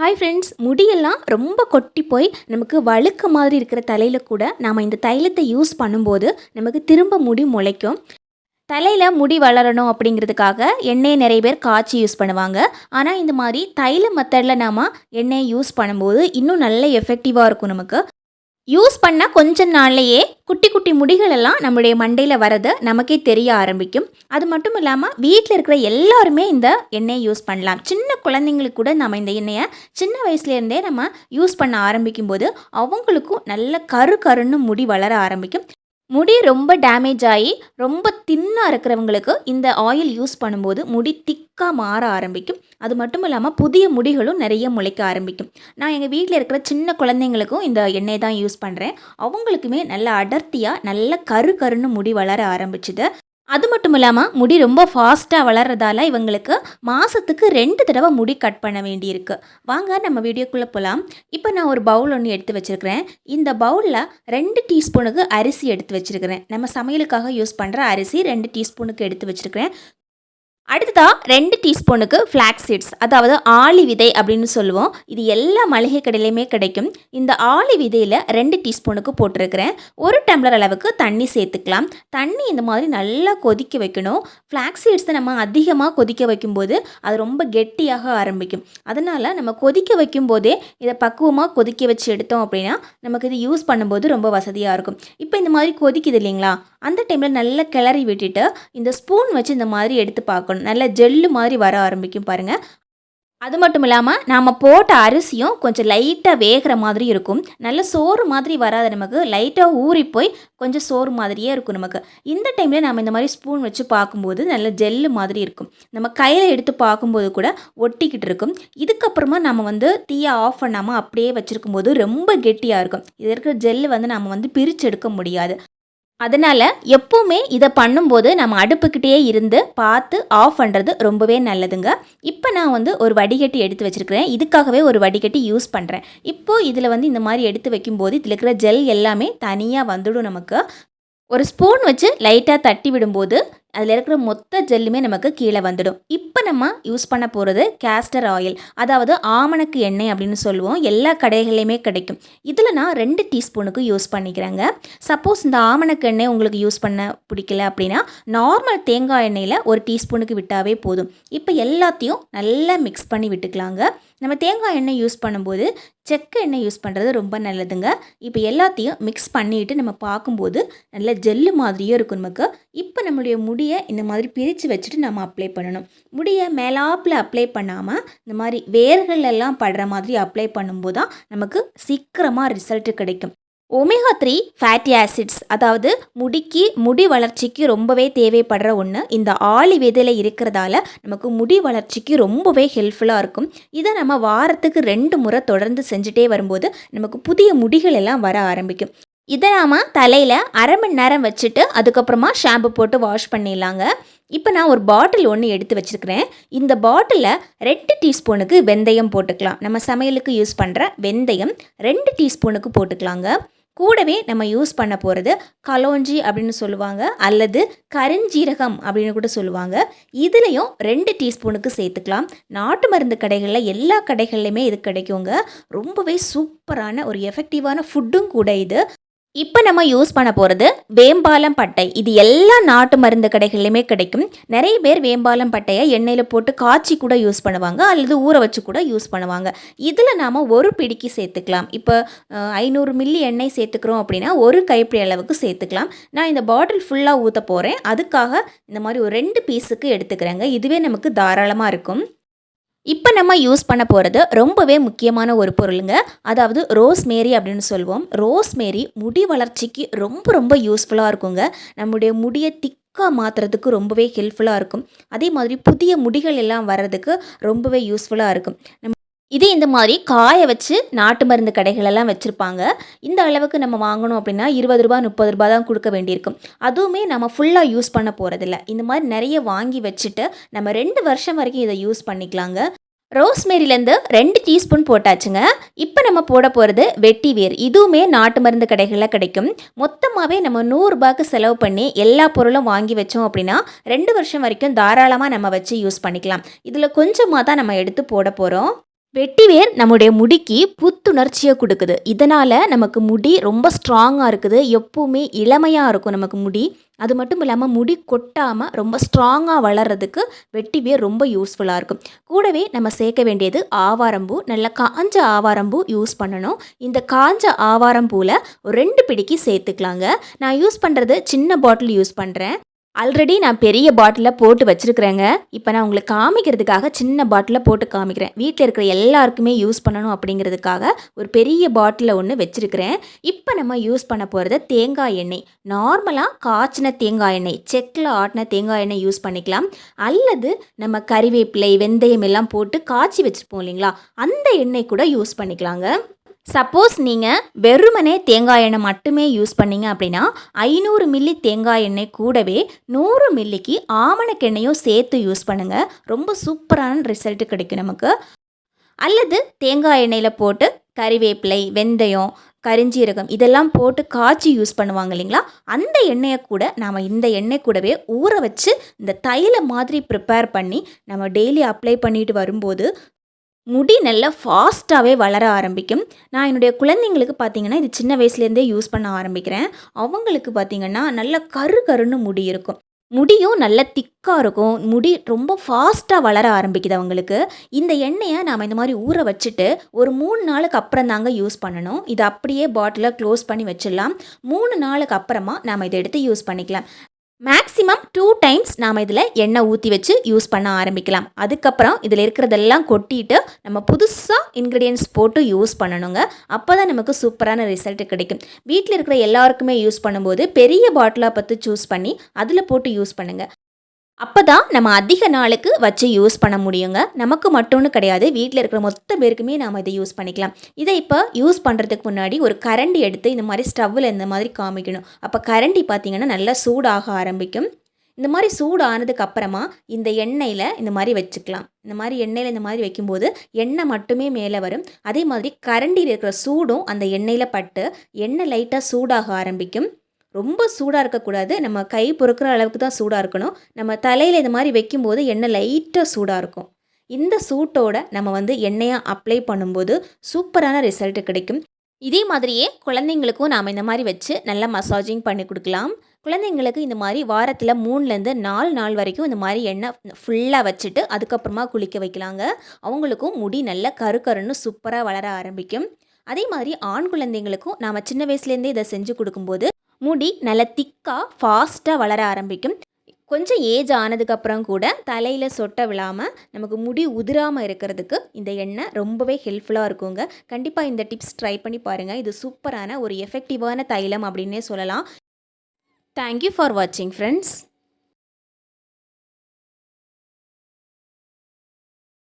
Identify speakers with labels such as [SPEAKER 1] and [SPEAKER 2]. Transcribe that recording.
[SPEAKER 1] Hi friends, முடியெல்லாம் ரொம்ப கொட்டி போய் நமக்கு வழுக்க மாதிரி இருக்கிற தலையில் கூட நாம் இந்த தைலத்தை யூஸ் பண்ணும்போது நமக்கு திரும்ப முடி முளைக்கும். தலையில் முடி வளரணும் அப்படிங்கிறதுக்காக எண்ணெயை நிறைய பேர் காய்ச்சி யூஸ் பண்ணுவாங்க. ஆனால் இந்த மாதிரி தைல மெத்தடில் நாம் எண்ணெயை யூஸ் பண்ணும்போது இன்னும் நல்ல எஃபெக்டிவாக இருக்கும். நமக்கு யூஸ் பண்ண கொஞ்ச நாள்லையே குட்டி குட்டி முடிகள் எல்லாம் நம்மளுடைய மண்டையில் வரது நமக்கே தெரிய ஆரம்பிக்கும். அது மட்டும் இல்லாமல் வீட்டில் இருக்கிற எல்லாருமே இந்த எண்ணெயை யூஸ் பண்ணலாம். சின்ன குழந்தைங்களுக்கு கூட நம்ம இந்த எண்ணெயை சின்ன வயசுலேருந்தே நம்ம யூஸ் பண்ண ஆரம்பிக்கும் போது அவங்களுக்கும் நல்ல கரு கருன்னு முடி வளர ஆரம்பிக்கும். முடி ரொம்ப டேமேஜ் ஆகி ரொம்ப தின்னாக இருக்கிறவங்களுக்கு இந்த ஆயில் யூஸ் பண்ணும்போது முடி திக்காக மாற ஆரம்பிக்கும். அது மட்டும் இல்லாமல் புதிய முடிகளும் நிறைய முளைக்க ஆரம்பிக்கும். நான் எங்கள் வீட்டில் இருக்கிற சின்ன குழந்தைங்களுக்கும் இந்த எண்ணெய் தான் யூஸ் பண்ணுறேன். அவங்களுக்குமே நல்ல அடர்த்தியாக நல்ல கரு கருன்னு முடி வளர ஆரம்பிச்சுது. அது மட்டும் இல்லாமல் முடி ரொம்ப ஃபாஸ்ட்டாக வளர்கிறதால இவங்களுக்கு மாதத்துக்கு 2 தடவை முடி கட் பண்ண வேண்டியிருக்கு. வாங்க நம்ம வீடியோக்குள்ளே போகலாம். இப்போ நான் ஒரு பவுல் ஒன்று எடுத்து வச்சுருக்கிறேன். இந்த பவுலில் 2 டீஸ்பூனுக்கு அரிசி எடுத்து வச்சுருக்கிறேன். நம்ம சமையலுக்காக யூஸ் பண்ணுற அரிசி 2 டீஸ்பூனுக்கு எடுத்து வச்சுருக்கிறேன். அடுத்ததாக 2 டீஸ்பூனுக்கு ஃப்ளாக்ஸ் சீட்ஸ், அதாவது ஆளி விதை அப்படின்னு சொல்லுவோம். இது எல்லா மளிகை கடையிலையுமே கிடைக்கும். இந்த ஆளி விதையில் 2 டீஸ்பூனுக்கு போட்டிருக்கிறேன். 1 டம்ளர் அளவுக்கு தண்ணி சேர்த்துக்கலாம். தண்ணி இந்த மாதிரி நல்லா கொதிக்க வைக்கணும். ஃப்ளாக்ஸ் சீட்ஸை நம்ம அதிகமாக கொதிக்க வைக்கும்போது அது ரொம்ப கெட்டியாக ஆரம்பிக்கும். அதனால் நம்ம கொதிக்க வைக்கும்போதே இதை பக்குவமாக கொதிக்க வச்சு எடுத்தோம் அப்படின்னா நமக்கு இது யூஸ் பண்ணும்போது ரொம்ப வசதியாக இருக்கும். இப்போ இந்த மாதிரி கொதிக்குது இல்லைங்களா, அந்த டைமில் நல்லா கிளறி விட்டுட்டு இந்த ஸ்பூன் வச்சு இந்த மாதிரி எடுத்து பார்க்கணும். நல்ல ஜெல்லு மாதிரி வர ஆரம்பிக்கும் பாருங்கள். அது மட்டும் இல்லாமல் நாம் போட்ட அரிசியும் கொஞ்சம் லைட்டாக வேகிற மாதிரி இருக்கும். நல்ல சோறு மாதிரி வராது, நமக்கு லைட்டாக ஊறி போய் கொஞ்சம் சோறு மாதிரியே இருக்கும் நமக்கு. இந்த டைமில் நம்ம இந்த மாதிரி ஸ்பூன் வச்சு பார்க்கும்போது நல்ல ஜெல்லு மாதிரி இருக்கும். நம்ம கையில் எடுத்து பார்க்கும்போது கூட ஒட்டிக்கிட்டு இருக்கும். இதுக்கப்புறமா நம்ம தீயை ஆஃப் பண்ணாமல் அப்படியே வச்சுருக்கும்போது ரொம்ப கெட்டியாக இருக்கும். இது இருக்கிற ஜெல்லு நம்ம பிரித்து எடுக்க முடியாது. அதனால் எப்போவுமே இதை பண்ணும்போது நம்ம அடுப்புக்கிட்டே இருந்து பார்த்து ஆஃப் பண்ணுறது ரொம்பவே நல்லதுங்க. இப்போ நான் ஒரு வடிகட்டி எடுத்து வச்சுருக்கிறேன். இதுக்காகவே ஒரு வடிகட்டி யூஸ் பண்ணுறேன். இப்போது இதில் இந்த மாதிரி எடுத்து வைக்கும்போது இதில் இருக்கிற ஜெல் எல்லாமே தனியாக வந்துடும். நமக்கு ஒரு ஸ்பூன் வச்சு லைட்டாக தட்டி விடும்போது அதில் இருக்கிற மொத்த ஜெல்லுமே நமக்கு கீழே வந்துடும். இப்போ நம்ம யூஸ் பண்ண போகிறது கேஸ்டர் ஆயில், அதாவது ஆமணக்கு எண்ணெய் அப்படின்னு சொல்லுவோம். எல்லா கடைகள்லையுமே கிடைக்கும். இதில் நான் 2 டீஸ்பூனுக்கு யூஸ் பண்ணிக்கிறேங்க. சப்போஸ் இந்த ஆமணக்கு எண்ணெய் உங்களுக்கு யூஸ் பண்ண பிடிக்கல அப்படின்னா நார்மல் தேங்காய் எண்ணெயில் 1 டீஸ்பூனுக்கு விட்டாவே போதும். இப்போ எல்லாத்தையும் நல்லா மிக்ஸ் பண்ணி விட்டுக்கலாங்க. நம்ம தேங்காய் எண்ணெய் யூஸ் பண்ணும்போது செக்கு எண்ணெய் யூஸ் பண்ணுறது ரொம்ப நல்லதுங்க. இப்போ எல்லாத்தையும் மிக்ஸ் பண்ணிவிட்டு நம்ம பார்க்கும்போது நல்ல ஜெல்லு மாதிரியே இருக்கும் நமக்கு. இப்போ நம்மளுடைய முடியை இந்த மாதிரி பிரித்து வச்சுட்டு நம்ம அப்ளை பண்ணணும். முடியை மேலாப்பில் அப்ளை பண்ணாமல் இந்த மாதிரி வேர்கள் எல்லாம் படுற மாதிரி அப்ளை பண்ணும்போது தான் நமக்கு சீக்கிரமாக ரிசல்ட்டு கிடைக்கும். ஒமேகா 3 ஃபேட்டி ஆசிட்ஸ், அதாவது முடி வளர்ச்சிக்கு ரொம்பவே தேவைப்படுற ஒன்று இந்த ஆளி விதையில் இருக்கிறதால நமக்கு முடி வளர்ச்சிக்கு ரொம்பவே ஹெல்ப்ஃபுல்லாக இருக்கும். இதை நம்ம வாரத்துக்கு 2 முறை தொடர்ந்து செஞ்சுட்டே வரும்போது நமக்கு புதிய முடிகள் எல்லாம் வர ஆரம்பிக்கும். இதை நாம் தலையில் 1/2 மணி நேரம் வச்சுட்டு அதுக்கப்புறமா ஷாம்பு போட்டு வாஷ் பண்ணிடலாங்க. இப்போ நான் ஒரு பாட்டில் ஒன்று எடுத்து வச்சுருக்கிறேன். இந்த பாட்டிலில் 2 டீஸ்பூனுக்கு வெந்தயம் போட்டுக்கலாம். நம்ம சமையலுக்கு யூஸ் பண்ணுற வெந்தயம் 2 டீஸ்பூனுக்கு போட்டுக்கலாங்க. கூடவே நம்ம யூஸ் பண்ண போகிறது கலோஞ்சி அப்படின்னு சொல்லுவாங்க, அல்லது கருஞ்சீரகம் அப்படின்னு கூட சொல்லுவாங்க. இதுலேயும் 2 டீஸ்பூனுக்கு சேர்த்துக்கலாம். நாட்டு மருந்து கடைகளில் எல்லா கடைகள்லையுமே இது கிடைக்குங்க. ரொம்பவே சூப்பரான ஒரு எஃபெக்டிவான ஃபுட்டும் கூட இது. இப்போ நம்ம யூஸ் பண்ண போகிறது வேம்பாலம் பட்டை. இது எல்லா நாட்டு மருந்து கடைகள்லையுமே கிடைக்கும். நிறைய பேர் வேம்பாலம் பட்டையை எண்ணெயில் போட்டு காய்ச்சி கூட யூஸ் பண்ணுவாங்க, அல்லது ஊற வச்சு கூட யூஸ் பண்ணுவாங்க. இதில் நாம் 1 பிடிக்கு சேர்த்துக்கலாம். இப்போ 500 மில்லி எண்ணெய் சேர்த்துக்கிறோம் அப்படின்னா 1 கைப்பிடி அளவுக்கு சேர்த்துக்கலாம். நான் இந்த பாட்டில் ஃபுல்லாக ஊற்ற போகிறேன். அதுக்காக இந்த மாதிரி ஒரு 2 பீஸுக்கு எடுத்துக்கிறேங்க. இதுவே நமக்கு தாராளமாக இருக்கும். இப்போ நம்ம யூஸ் பண்ண போகிறது ரொம்பவே முக்கியமான ஒரு பொருளுங்க, அதாவது ரோஸ்மேரி அப்படின்னு சொல்லுவோம். ரோஸ்மேரி முடி வளர்ச்சிக்கு ரொம்ப ரொம்ப யூஸ்ஃபுல்லாக இருக்குங்க. நம்முடைய முடியை திக்காக மாற்றுறதுக்கு ரொம்பவே ஹெல்ப்ஃபுல்லாக இருக்கும். அதே மாதிரி புதிய முடிகள் எல்லாம் வர்றதுக்கு ரொம்பவே யூஸ்ஃபுல்லாக இருக்கும். இதே இந்த மாதிரி காய வச்சு நாட்டு மருந்து கடைகளெல்லாம் வச்சுருப்பாங்க. இந்த அளவுக்கு நம்ம வாங்கணும் அப்படின்னா 20 ரூபா 30 ரூபா தான் கொடுக்க வேண்டியிருக்கும். அதுவுமே நம்ம ஃபுல்லாக யூஸ் பண்ண போகிறதில்ல. இந்த மாதிரி நிறைய வாங்கி வச்சுட்டு நம்ம 2 வருஷம் வரைக்கும் இதை யூஸ் பண்ணிக்கலாங்க. ரோஸ்மேரிலேருந்து 2 டீஸ்பூன் போட்டாச்சுங்க. இப்போ நம்ம போட போகிறது வெட்டி வேர். இதுவுமே நாட்டு மருந்து கடைகளில் கிடைக்கும். மொத்தமாகவே நம்ம 100 ரூபாய்க்கு செலவு பண்ணி எல்லா பொருளும் வாங்கி வச்சோம் அப்படின்னா 2 வருஷம் வரைக்கும் தாராளமாக நம்ம வச்சு யூஸ் பண்ணிக்கலாம். இதில் கொஞ்சமாக தான் நம்ம எடுத்து போட போகிறோம். வெட்டிவேர் நம்முடைய முடிக்கு புத்துணர்ச்சியை கொடுக்குது. இதனால் நமக்கு முடி ரொம்ப ஸ்ட்ராங்காக இருக்குது. எப்பவுமே இளமையாக இருக்கும் நமக்கு முடி. அது மட்டும் இல்லாமல் முடி கொட்டாமல் ரொம்ப ஸ்ட்ராங்காக வளர்கிறதுக்கு வெட்டிவேர் ரொம்ப யூஸ்ஃபுல்லாக இருக்கும். கூடவே நம்ம சேர்க்க வேண்டியது ஆவாரம்பூ. நல்லா காஞ்ச ஆவாரம்பூ யூஸ் பண்ணணும். இந்த காஞ்ச ஆவாரம்பூவில் ஒரு 2 பிடிக்கு சேர்த்துக்கலாங்க. நான் யூஸ் பண்ணுறது சின்ன பாட்டில் யூஸ் பண்ணுறேன். ஆல்ரெடி நான் பெரிய பாட்டிலில் போட்டு வச்சுருக்கிறேங்க. இப்போ நான் உங்களுக்கு காமிக்கிறதுக்காக சின்ன பாட்டிலில் போட்டு காமிக்கிறேன். வீட்டில் இருக்கிற எல்லாருக்குமே யூஸ் பண்ணணும் அப்படிங்கிறதுக்காக ஒரு பெரிய பாட்டிலில் ஒன்று வச்சுருக்கிறேன். இப்போ நம்ம யூஸ் பண்ண போகிறது தேங்காய் எண்ணெய். நார்மலாக காய்ச்சின தேங்காய் எண்ணெய், செக்கில் ஆட்டின தேங்காய் எண்ணெய் யூஸ் பண்ணிக்கலாம். அல்லது நம்ம கறிவேப்பிலை, வெந்தயம் எல்லாம் போட்டு காய்ச்சி வச்சுருப்போம் இல்லைங்களா, அந்த எண்ணெய் கூட யூஸ் பண்ணிக்கலாங்க. சப்போஸ் நீங்கள் வெறுமனே தேங்காய் எண்ணெய் மட்டுமே யூஸ் பண்ணீங்க அப்படின்னா 500 மில்லி தேங்காய் எண்ணெய் கூடவே 100 மில்லிக்கு ஆமணக்கெண்ணெயும் சேர்த்து யூஸ் பண்ணுங்கள். ரொம்ப சூப்பரான ரிசல்ட் கிடைக்கும் நமக்கு. அல்லது தேங்காய் எண்ணெயில் போட்டு கறிவேப்பிலை, வெந்தயம், கரிஞ்சீரகம் இதெல்லாம் போட்டு காய்ச்சி யூஸ் பண்ணுவாங்க இல்லைங்களா, அந்த எண்ணெயை கூட நாம் இந்த எண்ணெய் கூடவே ஊற வச்சு இந்த தைலம் மாதிரி ப்ரிப்பேர் பண்ணி நம்ம டெய்லி அப்ளை பண்ணிட்டு வரும்போது முடி நல்லா ஃபாஸ்ட்டாகவே வளர ஆரம்பிக்கும். நான் என்னுடைய குழந்தைங்களுக்கு பார்த்திங்கன்னா இது சின்ன வயசுலேருந்தே யூஸ் பண்ண ஆரம்பிக்கிறேன். அவங்களுக்கு பார்த்திங்கன்னா நல்ல கருன்னு முடி இருக்கும். முடியும் நல்ல திக்காக இருக்கும். முடி ரொம்ப ஃபாஸ்ட்டாக வளர ஆரம்பிக்குது அவங்களுக்கு. இந்த எண்ணெயை நாம் இந்த மாதிரி ஊற வச்சுட்டு ஒரு 3 நாளுக்கு அப்புறம் தாங்க யூஸ் பண்ணணும். இதை அப்படியே பாட்டிலில் க்ளோஸ் பண்ணி வச்சிடலாம். 3 நாளுக்கு அப்புறமா நாம் இதை எடுத்து யூஸ் பண்ணிக்கலாம். மேக்ஸிமம் 2 டைம்ஸ் நாம் இதில் எண்ணெய் ஊற்றி வச்சு யூஸ் பண்ண ஆரம்பிக்கலாம். அதுக்கப்புறம் இதில் இருக்கிறதெல்லாம் கொட்டிட்டு நம்ம புதுசாக இன்க்ரீடியன்ட்ஸ் போட்டு யூஸ் பண்ணணுங்க. அப்போ தான் நமக்கு சூப்பரான ரிசல்ட் கிடைக்கும். வீட்டில் இருக்கிற எல்லாருக்குமே யூஸ் பண்ணும்போது பெரிய பாட்டிலாக பார்த்து சூஸ் பண்ணி அதில் போட்டு யூஸ் பண்ணுங்கள். அப்போ தான் நம்ம அதிக நாளுக்கு வச்சு யூஸ் பண்ண முடியுங்க. நமக்கு மட்டும்னு கிடையாது, வீட்டில் இருக்கிற மொத்த பேருக்குமே நாம் இதை யூஸ் பண்ணிக்கலாம். இதை இப்போ யூஸ் பண்ணுறதுக்கு முன்னாடி ஒரு கரண்டி எடுத்து இந்த மாதிரி ஸ்டவ்வில் இந்த மாதிரி காமிக்கணும். அப்போ கரண்டி பார்த்திங்கன்னா நல்லா சூடாக ஆரம்பிக்கும். இந்த மாதிரி சூடு ஆனதுக்கு அப்புறமா இந்த எண்ணெயில் இந்த மாதிரி வச்சுக்கலாம். இந்த மாதிரி எண்ணெயில் இந்த மாதிரி வைக்கும்போது எண்ணெய் மட்டுமே மேலே வரும். அதே மாதிரி கரண்டியில் இருக்கிற சூடும் அந்த எண்ணெயில் பட்டு எண்ணெய் லைட்டாக சூடாக ஆரம்பிக்கும். ரொம்ப சூடாக இருக்கக்கூடாது, நம்ம கை பொறுக்கிற அளவுக்கு தான் சூடாக இருக்கணும். நம்ம தலையில் இந்த மாதிரி வைக்கும்போது எண்ணெய் லைட்டாக சூடாக இருக்கும். இந்த சூட்டோட நம்ம எண்ணெயாக அப்ளை பண்ணும்போது சூப்பரான ரிசல்ட் கிடைக்கும். இதே மாதிரியே குழந்தைங்களுக்கும் நாம் இந்த மாதிரி வச்சு நல்லா மசாஜிங் பண்ணி கொடுக்கலாம். குழந்தைங்களுக்கு இந்த மாதிரி வாரத்தில் 3லேருந்து 4 நாள் வரைக்கும் இந்த மாதிரி எண்ணெய் ஃபுல்லாக வச்சுட்டு அதுக்கப்புறமா குளிக்க வைக்கலாங்க. அவங்களுக்கும் முடி நல்லா கருன்னு சூப்பராக வளர ஆரம்பிக்கும். அதே மாதிரி ஆண் குழந்தைங்களுக்கும் நாம் சின்ன வயசுலேருந்தே இதை செஞ்சு கொடுக்கும்போது முடி நல்ல திக்காக ஃபாஸ்ட்டாக வளர ஆரம்பிக்கும். கொஞ்சம் ஏஜ் ஆனதுக்கப்புறம் கூட தலையில் சொட்ட விழாமல் நமக்கு முடி உதிராமல் இருக்கிறதுக்கு இந்த எண்ணெய் ரொம்பவே ஹெல்ப்ஃபுல்லாக இருக்குங்க. கண்டிப்பாக இந்த டிப்ஸ் ட்ரை பண்ணி பாருங்கள். இது சூப்பரான ஒரு எஃபெக்டிவான தைலம் அப்படின்னே சொல்லலாம். தேங்க்யூ ஃபார் வாட்சிங் ஃப்ரெண்ட்ஸ்.